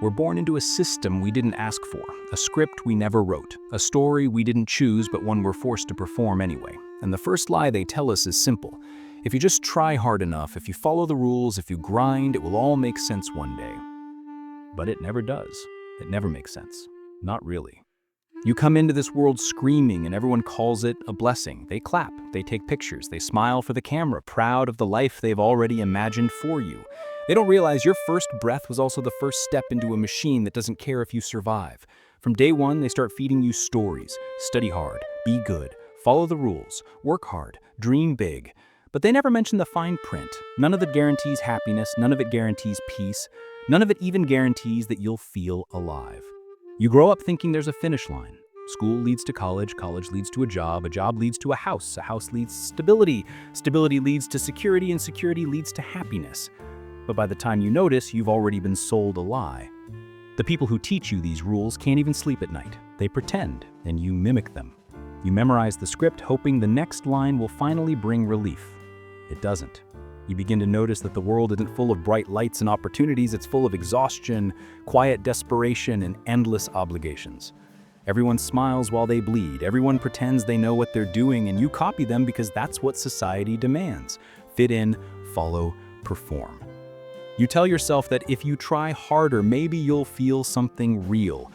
We're born into a system we didn't ask for, a script we never wrote, a story we didn't choose but one we're forced to perform anyway. And the first lie they tell us is simple. If you just try hard enough, if you follow the rules, if you grind, it will all make sense one day. But it never does. It never makes sense. Not really. You come into this world screaming and everyone calls it a blessing. They clap, they take pictures, they smile for the camera, proud of the life they've already imagined for you. They don't realize your first breath was also the first step into a machine that doesn't care if you survive. From day one, they start feeding you stories. Study hard, be good, follow the rules, work hard, dream big. But they never mention the fine print. None of it guarantees happiness, none of it guarantees peace, none of it even guarantees that you'll feel alive. You grow up thinking there's a finish line. School leads to college, college leads to a job leads to a house leads to stability, stability leads to security, and security leads to happiness. But by the time you notice, you've already been sold a lie. The people who teach you these rules can't even sleep at night. They pretend, and you mimic them. You memorize the script, hoping the next line will finally bring relief. It doesn't. You begin to notice that the world isn't full of bright lights and opportunities, it's full of exhaustion, quiet desperation, and endless obligations. Everyone smiles while they bleed, everyone pretends they know what they're doing, and you copy them because that's what society demands. Fit in, follow, perform. You tell yourself that if you try harder, maybe you'll feel something real.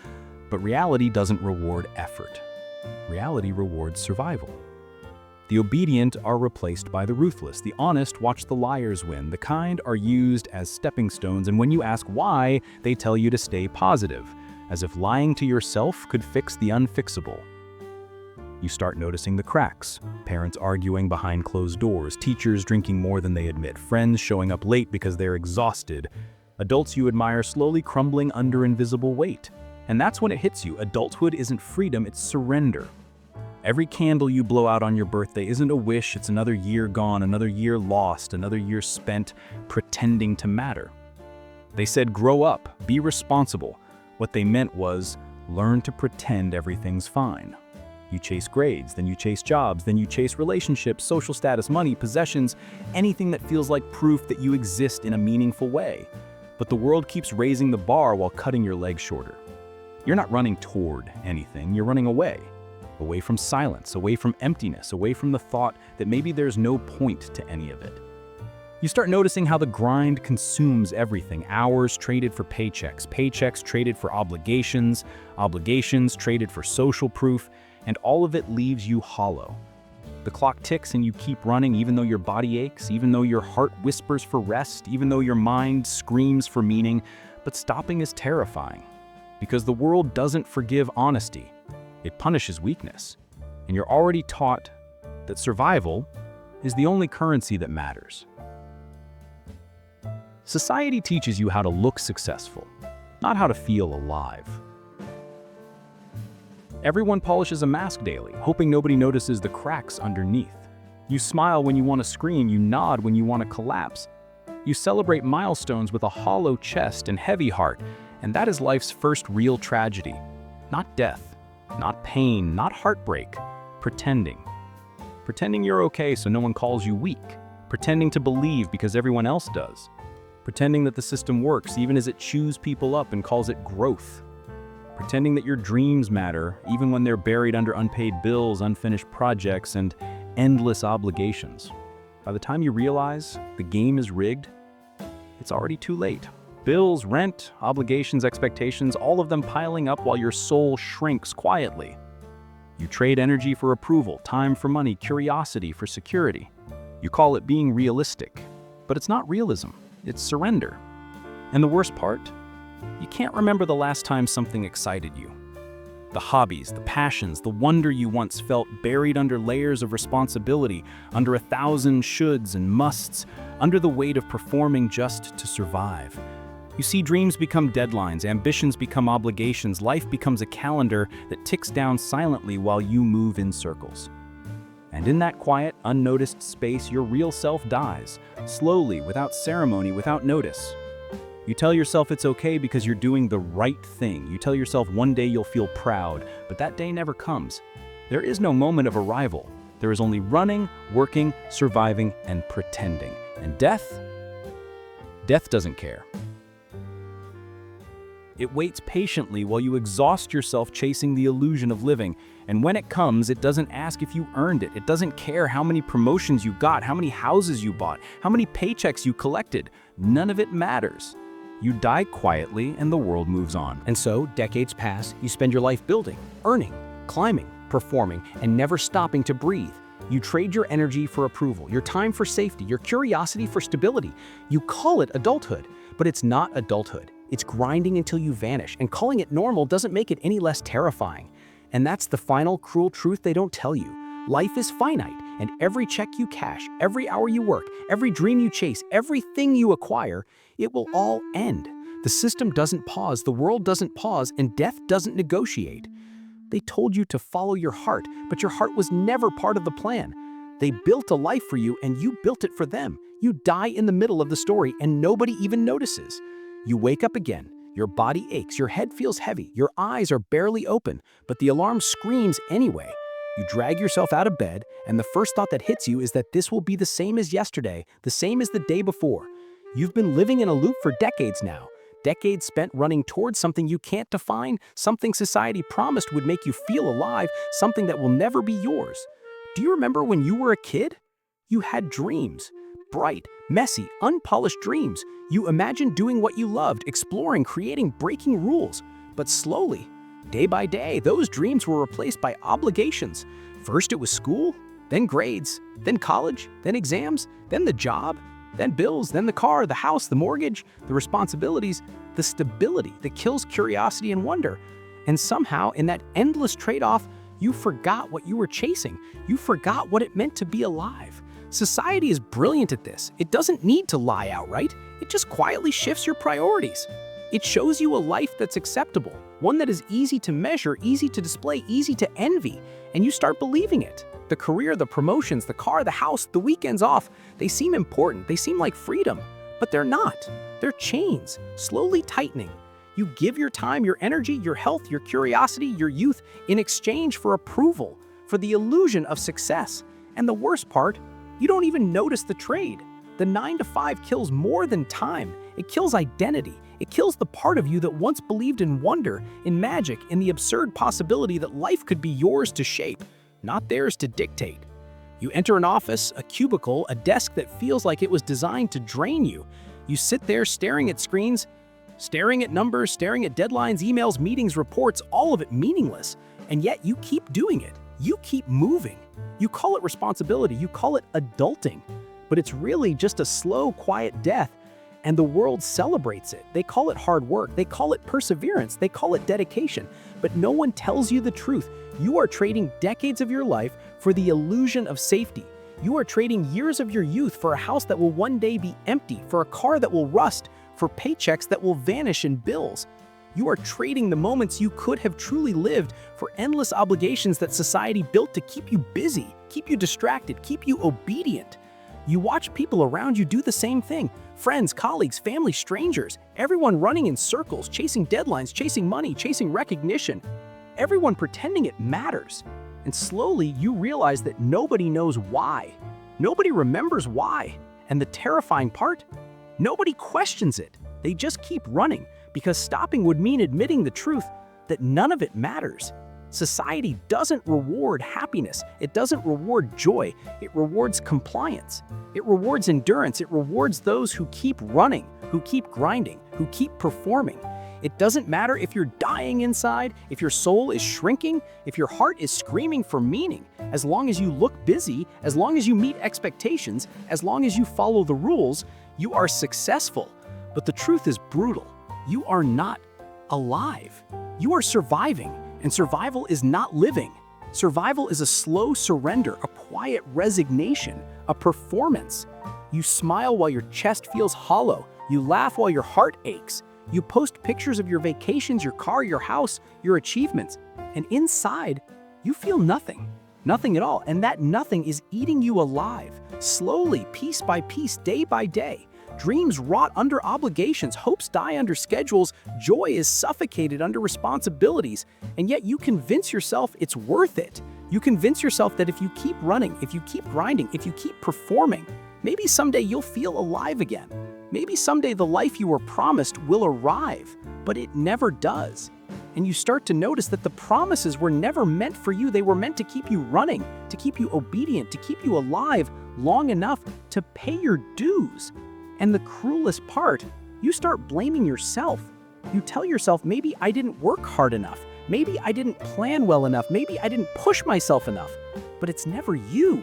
But reality doesn't reward effort. Reality rewards survival. The obedient are replaced by the ruthless. The honest watch the liars win. The kind are used as stepping stones, and when you ask why, they tell you to stay positive, as if lying to yourself could fix the unfixable. You start noticing the cracks. Parents arguing behind closed doors, teachers drinking more than they admit, friends showing up late because they're exhausted, adults you admire slowly crumbling under invisible weight. And that's when it hits you. Adulthood isn't freedom, it's surrender. Every candle you blow out on your birthday isn't a wish, it's another year gone, another year lost, another year spent pretending to matter. They said, grow up, be responsible. What they meant was, learn to pretend everything's fine. You chase grades, then you chase jobs, then you chase relationships, social status, money, possessions, anything that feels like proof that you exist in a meaningful way. But the world keeps raising the bar while cutting your legs shorter. You're not running toward anything, you're running away. Away from silence, away from emptiness, away from the thought that maybe there's no point to any of it. You start noticing how the grind consumes everything. Hours traded for paychecks, paychecks traded for obligations, obligations traded for social proof, and all of it leaves you hollow. The clock ticks and you keep running even though your body aches, even though your heart whispers for rest, even though your mind screams for meaning, but stopping is terrifying. Because the world doesn't forgive honesty. It punishes weakness. And you're already taught that survival is the only currency that matters. Society teaches you how to look successful, not how to feel alive. Everyone polishes a mask daily, hoping nobody notices the cracks underneath. You smile when you want to scream, you nod when you want to collapse. You celebrate milestones with a hollow chest and heavy heart, and that is life's first real tragedy. Not death, not pain, not heartbreak. Pretending. Pretending you're okay so no one calls you weak. Pretending to believe because everyone else does. Pretending that the system works even as it chews people up and calls it growth. Pretending that your dreams matter even when they're buried under unpaid bills, unfinished projects, and endless obligations. By the time you realize the game is rigged, it's already too late. Bills, rent, obligations, expectations, all of them piling up while your soul shrinks quietly. You trade energy for approval, time for money, curiosity for security. You call it being realistic, but it's not realism, it's surrender. And the worst part? You can't remember the last time something excited you. The hobbies, the passions, the wonder you once felt buried under layers of responsibility, under 1,000 shoulds and musts, under the weight of performing just to survive. You see, dreams become deadlines, ambitions become obligations, life becomes a calendar that ticks down silently while you move in circles. And in that quiet, unnoticed space, your real self dies, slowly, without ceremony, without notice. You tell yourself it's okay because you're doing the right thing. You tell yourself one day you'll feel proud, but that day never comes. There is no moment of arrival. There is only running, working, surviving, and pretending. And death? Death doesn't care. It waits patiently while you exhaust yourself chasing the illusion of living. And when it comes, it doesn't ask if you earned it. It doesn't care how many promotions you got, how many houses you bought, how many paychecks you collected. None of it matters. You die quietly and the world moves on. And so, decades pass, you spend your life building, earning, climbing, performing, and never stopping to breathe. You trade your energy for approval, your time for safety, your curiosity for stability. You call it adulthood, but it's not adulthood. It's grinding until you vanish, and calling it normal doesn't make it any less terrifying. And that's the final cruel truth they don't tell you. Life is finite, and every check you cash, every hour you work, every dream you chase, everything you acquire, it will all end. The system doesn't pause, the world doesn't pause, and death doesn't negotiate. They told you to follow your heart, but your heart was never part of the plan. They built a life for you, and you built it for them. You die in the middle of the story, and nobody even notices. You wake up again. Your body aches, your head feels heavy, your eyes are barely open, but the alarm screams anyway. You drag yourself out of bed, and the first thought that hits you is that this will be the same as yesterday, the same as the day before. You've been living in a loop for decades now. Decades spent running towards something you can't define, something society promised would make you feel alive, something that will never be yours. Do you remember when you were a kid? You had dreams. Bright, messy, unpolished dreams. You imagined doing what you loved, exploring, creating, breaking rules. But slowly, day by day, those dreams were replaced by obligations. First it was school, then grades, then college, then exams, then the job, then bills, then the car, the house, the mortgage, the responsibilities, the stability that kills curiosity and wonder. And somehow, in that endless trade-off, you forgot what you were chasing. You forgot what it meant to be alive. Society is brilliant at this. It doesn't need to lie outright. It just quietly shifts your priorities. It shows you a life that's acceptable, one that is easy to measure, easy to display, easy to envy, and you start believing it. The career, the promotions, the car, the house, the weekends off, they seem important, they seem like freedom, but they're not. They're chains, slowly tightening. You give your time, your energy, your health, your curiosity, your youth in exchange for approval, for the illusion of success. And the worst part, you don't even notice the trade. The 9 to 5 kills more than time. It kills identity. It kills the part of you that once believed in wonder, in magic, in the absurd possibility that life could be yours to shape, not theirs to dictate. You enter an office, a cubicle, a desk that feels like it was designed to drain you. You sit there staring at screens, staring at numbers, staring at deadlines, emails, meetings, reports, all of it meaningless. And yet you keep doing it. You keep moving. You call it responsibility, you call it adulting, but it's really just a slow, quiet death, and the world celebrates it. They call it hard work, they call it perseverance, they call it dedication, but no one tells you the truth. You are trading decades of your life for the illusion of safety. You are trading years of your youth for a house that will one day be empty, for a car that will rust, for paychecks that will vanish in bills. You are trading the moments you could have truly lived for endless obligations that society built to keep you busy, keep you distracted, keep you obedient. You watch people around you do the same thing. Friends, colleagues, family, strangers, everyone running in circles, chasing deadlines, chasing money, chasing recognition. Everyone pretending it matters. And slowly you realize that nobody knows why. Nobody remembers why. And the terrifying part, nobody questions it. They just keep running. Because stopping would mean admitting the truth that none of it matters. Society doesn't reward happiness. It doesn't reward joy. It rewards compliance. It rewards endurance. It rewards those who keep running, who keep grinding, who keep performing. It doesn't matter if you're dying inside, if your soul is shrinking, if your heart is screaming for meaning. As long as you look busy, as long as you meet expectations, as long as you follow the rules, you are successful. But the truth is brutal. You are not alive. You are surviving, and survival is not living. Survival is a slow surrender, a quiet resignation, a performance. You smile while your chest feels hollow. You laugh while your heart aches. You post pictures of your vacations, your car, your house, your achievements, and inside, you feel nothing. Nothing at all, and that nothing is eating you alive, slowly, piece by piece, day by day. Dreams rot under obligations, hopes die under schedules, joy is suffocated under responsibilities, and yet you convince yourself it's worth it. You convince yourself that if you keep running, if you keep grinding, if you keep performing, maybe someday you'll feel alive again. Maybe someday the life you were promised will arrive, but it never does. And you start to notice that the promises were never meant for you. They were meant to keep you running, to keep you obedient, to keep you alive long enough to pay your dues. And the cruelest part, you start blaming yourself. You tell yourself, maybe I didn't work hard enough. Maybe I didn't plan well enough. Maybe I didn't push myself enough. But it's never you.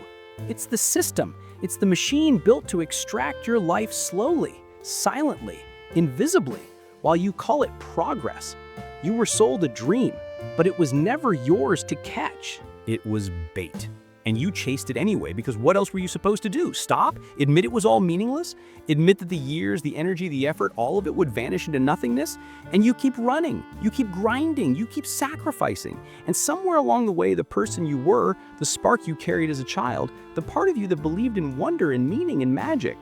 It's the system. It's the machine built to extract your life slowly, silently, invisibly, while you call it progress. You were sold a dream, but it was never yours to catch. It was bait. And you chased it anyway, because what else were you supposed to do? Stop? Admit it was all meaningless? Admit that the years, the energy, the effort, all of it would vanish into nothingness? And you keep running, you keep grinding, you keep sacrificing. And somewhere along the way, the person you were, the spark you carried as a child, the part of you that believed in wonder and meaning and magic,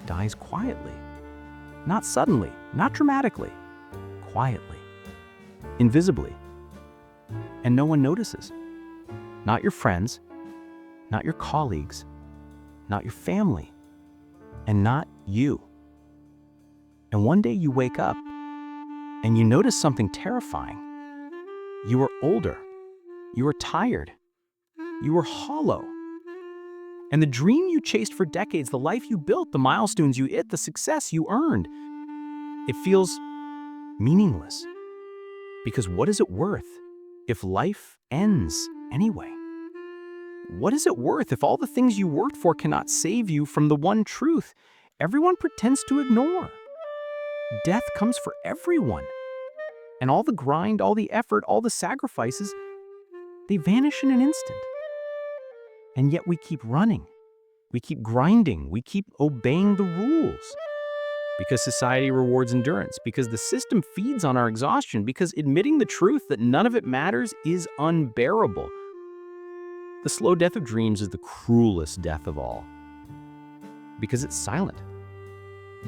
dies quietly. Not suddenly, not dramatically, quietly, invisibly. And no one notices. Not your friends, not your colleagues, not your family, and not you. And one day you wake up and you notice something terrifying. You were older, you were tired, you were hollow. And the dream you chased for decades, the life you built, the milestones you hit, the success you earned, it feels meaningless. Because what is it worth if life ends anyway? What is it worth if all the things you worked for cannot save you from the one truth everyone pretends to ignore? Death comes for everyone. And all the grind, all the effort, all the sacrifices, they vanish in an instant. And yet we keep running. We keep grinding. We keep obeying the rules. Because society rewards endurance, because the system feeds on our exhaustion, because admitting the truth that none of it matters is unbearable. The slow death of dreams is the cruelest death of all. Because it's silent.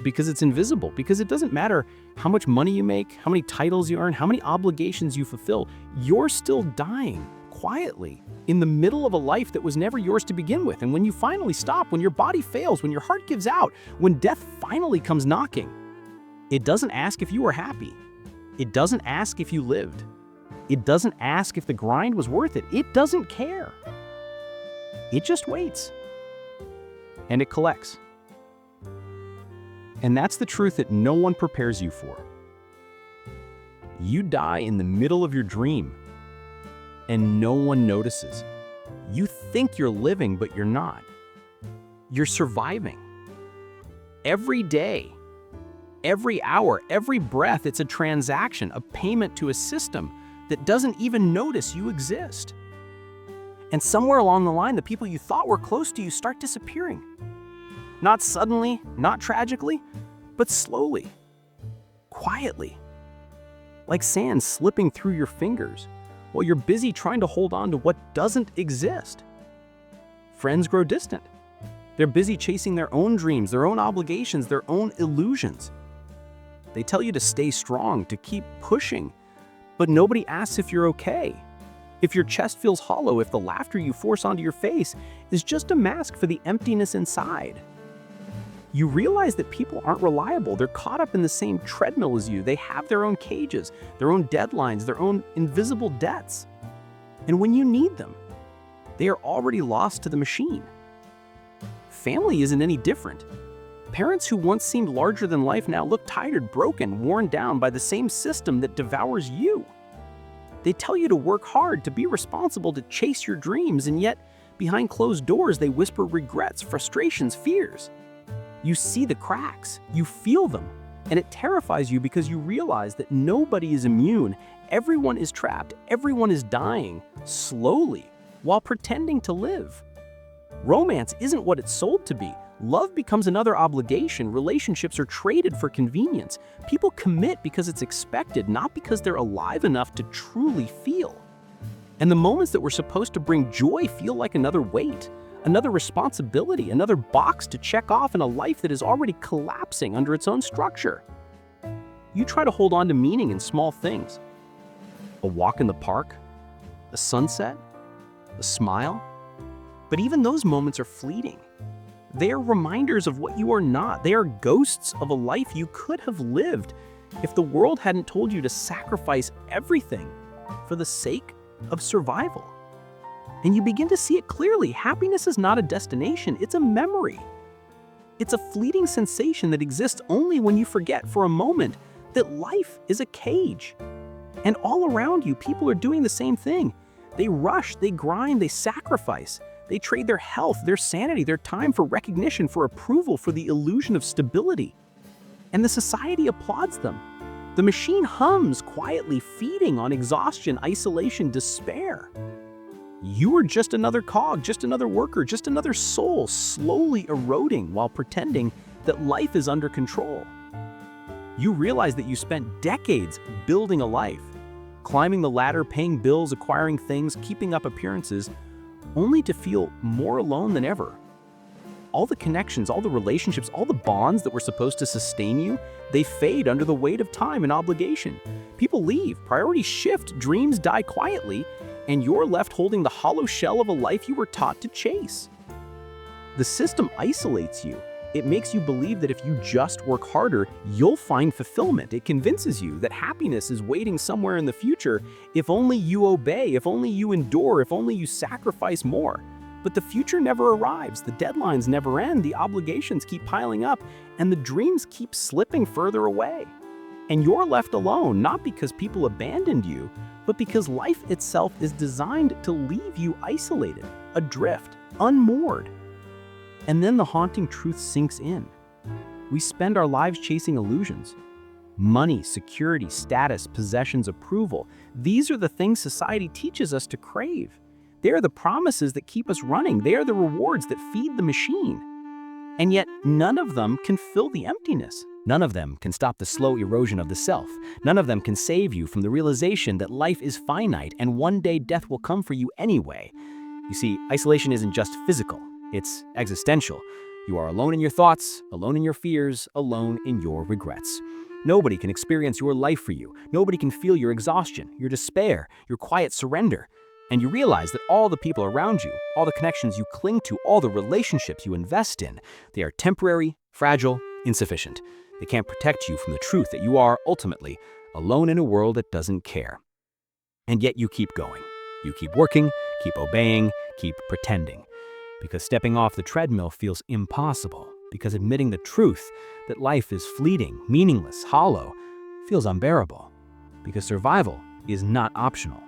Because it's invisible. Because it doesn't matter how much money you make, how many titles you earn, how many obligations you fulfill. You're still dying quietly in the middle of a life that was never yours to begin with. And when you finally stop, when your body fails, when your heart gives out, when death finally comes knocking, it doesn't ask if you were happy. It doesn't ask if you lived. It doesn't ask if the grind was worth it. It doesn't care. It just waits. And it collects. And that's the truth that no one prepares you for. You die in the middle of your dream, and no one notices. You think you're living, but you're not. You're surviving. Every day, every hour, every breath, it's a transaction, a payment to a system that doesn't even notice you exist. And somewhere along the line, the people you thought were close to you start disappearing. Not suddenly, not tragically, but slowly, quietly, like sand slipping through your fingers while you're busy trying to hold on to what doesn't exist. Friends grow distant. They're busy chasing their own dreams, their own obligations, their own illusions. They tell you to stay strong, to keep pushing, but nobody asks if you're okay. If your chest feels hollow, if the laughter you force onto your face is just a mask for the emptiness inside. You realize that people aren't reliable. They're caught up in the same treadmill as you. They have their own cages, their own deadlines, their own invisible debts. And when you need them, they are already lost to the machine. Family isn't any different. Parents who once seemed larger than life now look tired, broken, worn down by the same system that devours you. They tell you to work hard, to be responsible, to chase your dreams, and yet, behind closed doors, they whisper regrets, frustrations, fears. You see the cracks, you feel them, and it terrifies you because you realize that nobody is immune. Everyone is trapped, everyone is dying, slowly, while pretending to live. Romance isn't what it's sold to be. Love becomes another obligation. Relationships are traded for convenience. People commit because it's expected, not because they're alive enough to truly feel. And the moments that were supposed to bring joy feel like another weight, another responsibility, another box to check off in a life that is already collapsing under its own structure. You try to hold on to meaning in small things. A walk in the park, a sunset, a smile. But even those moments are fleeting. They are reminders of what you are not. They are ghosts of a life you could have lived if the world hadn't told you to sacrifice everything for the sake of survival. And you begin to see it clearly. Happiness is not a destination, it's a memory. It's a fleeting sensation that exists only when you forget for a moment that life is a cage. And all around you, people are doing the same thing. They rush, they grind, they sacrifice. They trade their health, their sanity, their time for recognition, for approval, for the illusion of stability. And the society applauds them. The machine hums quietly, feeding on exhaustion, isolation, despair. You are just another cog, just another worker, just another soul slowly eroding while pretending that life is under control. You realize that you spent decades building a life, climbing the ladder, paying bills, acquiring things, keeping up appearances, only to feel more alone than ever. All the connections, all the relationships, all the bonds that were supposed to sustain you, they fade under the weight of time and obligation. People leave, priorities shift, dreams die quietly, and you're left holding the hollow shell of a life you were taught to chase. The system isolates you. It makes you believe that if you just work harder, you'll find fulfillment. It convinces you that happiness is waiting somewhere in the future if only you obey, if only you endure, if only you sacrifice more. But the future never arrives, the deadlines never end, the obligations keep piling up, and the dreams keep slipping further away. And you're left alone, not because people abandoned you, but because life itself is designed to leave you isolated, adrift, unmoored. And then the haunting truth sinks in. We spend our lives chasing illusions. Money, security, status, possessions, approval. These are the things society teaches us to crave. They are the promises that keep us running. They are the rewards that feed the machine. And yet, none of them can fill the emptiness. None of them can stop the slow erosion of the self. None of them can save you from the realization that life is finite and one day death will come for you anyway. You see, isolation isn't just physical. It's existential. You are alone in your thoughts, alone in your fears, alone in your regrets. Nobody can experience your life for you. Nobody can feel your exhaustion, your despair, your quiet surrender. And you realize that all the people around you, all the connections you cling to, all the relationships you invest in, they are temporary, fragile, insufficient. They can't protect you from the truth that you are, ultimately, alone in a world that doesn't care. And yet you keep going. You keep working, keep obeying, keep pretending. Because stepping off the treadmill feels impossible. Because admitting the truth that life is fleeting, meaningless, hollow, feels unbearable. Because survival is not optional.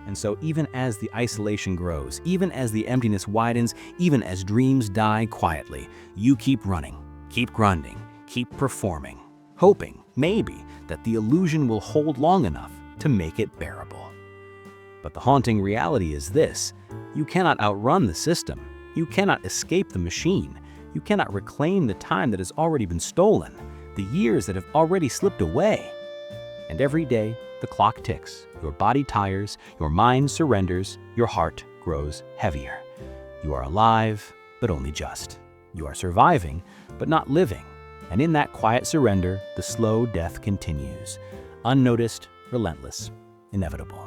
And so even as the isolation grows, even as the emptiness widens, even as dreams die quietly, you keep running, keep grinding, keep performing, hoping, maybe, that the illusion will hold long enough to make it bearable. But the haunting reality is this: you cannot outrun the system. You cannot escape the machine. You cannot reclaim the time that has already been stolen, the years that have already slipped away. And every day, the clock ticks, your body tires, your mind surrenders, your heart grows heavier. You are alive, but only just. You are surviving, but not living. And in that quiet surrender, the slow death continues, unnoticed, relentless, inevitable.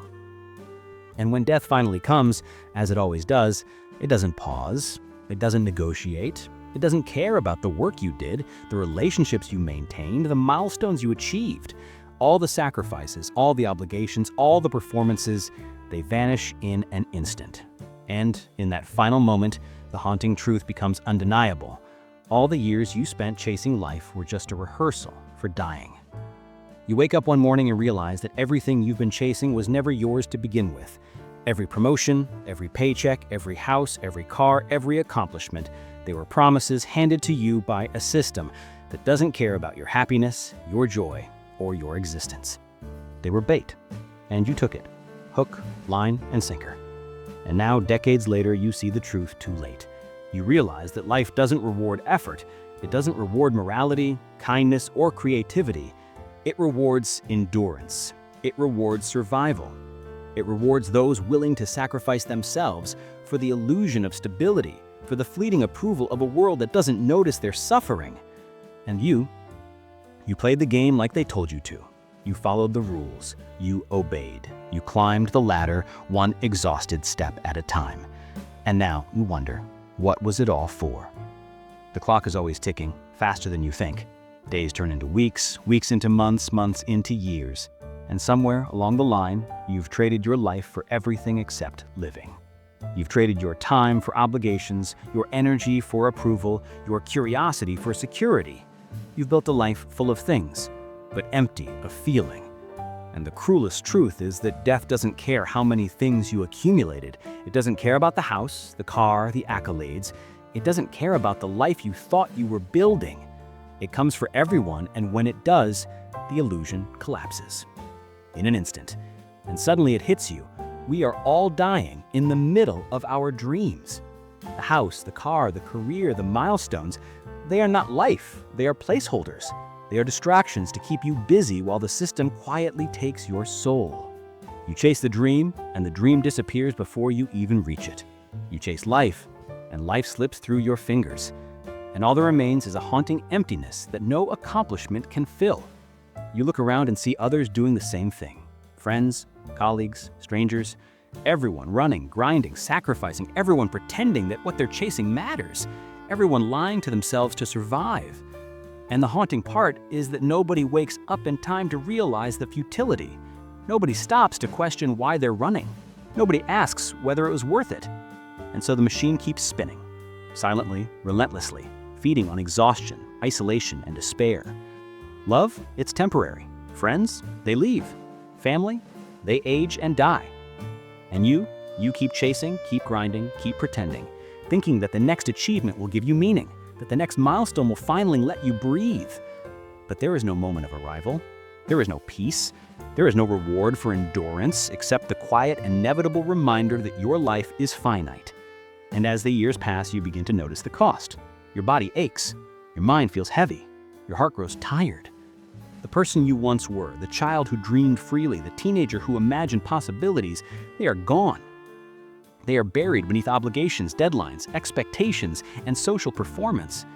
And when death finally comes, as it always does, it doesn't pause, it doesn't negotiate, it doesn't care about the work you did, the relationships you maintained, the milestones you achieved. All the sacrifices, all the obligations, all the performances, they vanish in an instant. And in that final moment, the haunting truth becomes undeniable. All the years you spent chasing life were just a rehearsal for dying. You wake up one morning and realize that everything you've been chasing was never yours to begin with. Every promotion, every paycheck, every house, every car, every accomplishment, they were promises handed to you by a system that doesn't care about your happiness, your joy, or your existence. They were bait, and you took it, hook, line, and sinker. And now, decades later, you see the truth too late. You realize that life doesn't reward effort, it doesn't reward morality, kindness, or creativity. It rewards endurance. It rewards survival. It rewards those willing to sacrifice themselves for the illusion of stability, for the fleeting approval of a world that doesn't notice their suffering. And you played the game like they told you to. You followed the rules. You obeyed. You climbed the ladder one exhausted step at a time. And now you wonder, what was it all for? The clock is always ticking, faster than you think. Days turn into weeks, weeks into months, months into years. And somewhere along the line, you've traded your life for everything except living. You've traded your time for obligations, your energy for approval, your curiosity for security. You've built a life full of things, but empty of feeling. And the cruelest truth is that death doesn't care how many things you accumulated. It doesn't care about the house, the car, the accolades. It doesn't care about the life you thought you were building. It comes for everyone, and when it does, the illusion collapses. In an instant. And suddenly it hits you. We are all dying in the middle of our dreams. The house, the car, the career, the milestones, they are not life. They are placeholders. They are distractions to keep you busy while the system quietly takes your soul. You chase the dream, and the dream disappears before you even reach it. You chase life, and life slips through your fingers. And all that remains is a haunting emptiness that no accomplishment can fill. You look around and see others doing the same thing. Friends, colleagues, strangers, everyone running, grinding, sacrificing, everyone pretending that what they're chasing matters, everyone lying to themselves to survive. And the haunting part is that nobody wakes up in time to realize the futility. Nobody stops to question why they're running. Nobody asks whether it was worth it. And so the machine keeps spinning, silently, relentlessly, feeding on exhaustion, isolation, and despair. Love, it's temporary. Friends, they leave. Family, they age and die. And you keep chasing, keep grinding, keep pretending, thinking that the next achievement will give you meaning, that the next milestone will finally let you breathe. But there is no moment of arrival. There is no peace. There is no reward for endurance except the quiet, inevitable reminder that your life is finite. And as the years pass, you begin to notice the cost. Your body aches. Your mind feels heavy. Your heart grows tired. The person you once were, the child who dreamed freely, the teenager who imagined possibilities, they are gone. They are buried beneath obligations, deadlines, expectations, and social performance.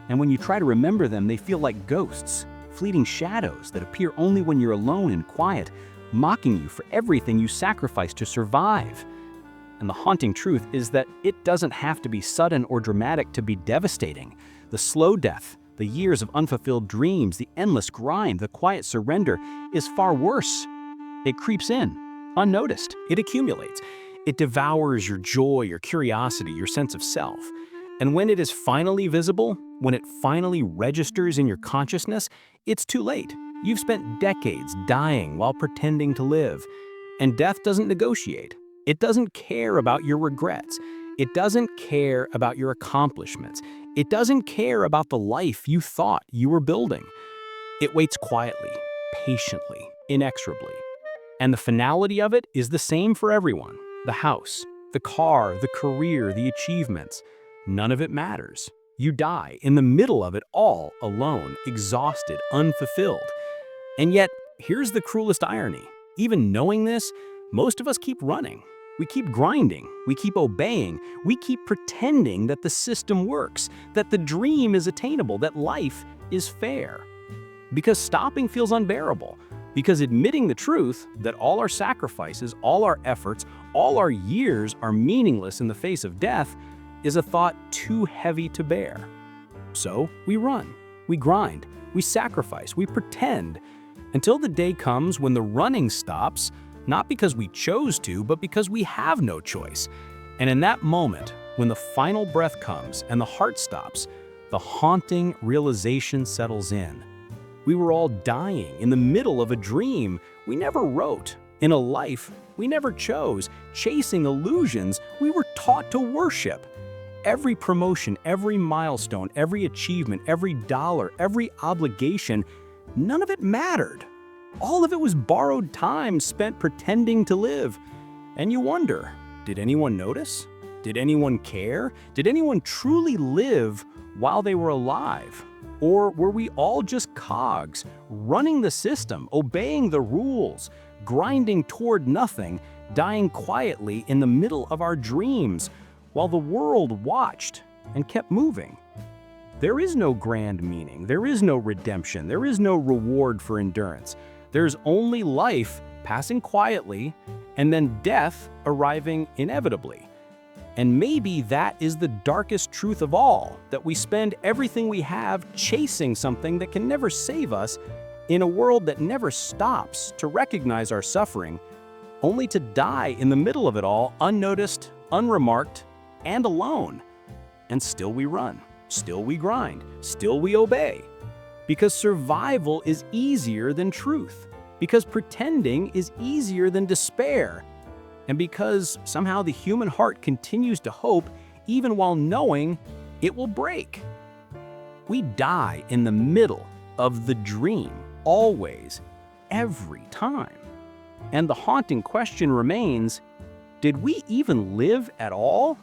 And when you try to remember them, they feel like ghosts, fleeting shadows that appear only when you're alone and quiet, mocking you for everything you sacrificed to survive. And the haunting truth is that it doesn't have to be sudden or dramatic to be devastating. The slow death, the years of unfulfilled dreams, the endless grind, the quiet surrender is far worse. It creeps in, unnoticed. It accumulates. It devours your joy, your curiosity, your sense of self. And when it is finally visible, when it finally registers in your consciousness, it's too late. You've spent decades dying while pretending to live. And death doesn't negotiate. It doesn't care about your regrets. It doesn't care about your accomplishments. It doesn't care about the life you thought you were building. It waits quietly, patiently, inexorably. And the finality of it is the same for everyone. The house, the car, the career, the achievements. None of it matters. You die in the middle of it all, alone, exhausted, unfulfilled. And yet, here's the cruelest irony. Even knowing this, most of us keep running. We keep grinding, we keep obeying, we keep pretending that the system works, that the dream is attainable, that life is fair. Because stopping feels unbearable. Because admitting the truth that all our sacrifices, all our efforts, all our years are meaningless in the face of death is a thought too heavy to bear. So we run, we grind, we sacrifice, we pretend, until the day comes when the running stops, not because we chose to, but because we have no choice. And in that moment, when the final breath comes and the heart stops, the haunting realization settles in. We were all dying in the middle of a dream we never wrote, in a life we never chose, chasing illusions we were taught to worship. Every promotion, every milestone, every achievement, every dollar, every obligation, none of it mattered. All of it was borrowed time spent pretending to live. And you wonder, did anyone notice? Did anyone care? Did anyone truly live while they were alive? Or were we all just cogs, running the system, obeying the rules, grinding toward nothing, dying quietly in the middle of our dreams, while the world watched and kept moving? There is no grand meaning, there is no redemption, there is no reward for endurance. There's only life passing quietly, and then death arriving inevitably. And maybe that is the darkest truth of all, that we spend everything we have chasing something that can never save us in a world that never stops to recognize our suffering, only to die in the middle of it all, unnoticed, unremarked, and alone. And still we run, still we grind, still we obey. Because survival is easier than truth, because pretending is easier than despair, and because somehow the human heart continues to hope even while knowing it will break. We die in the middle of the dream, always, every time. And the haunting question remains, did we even live at all?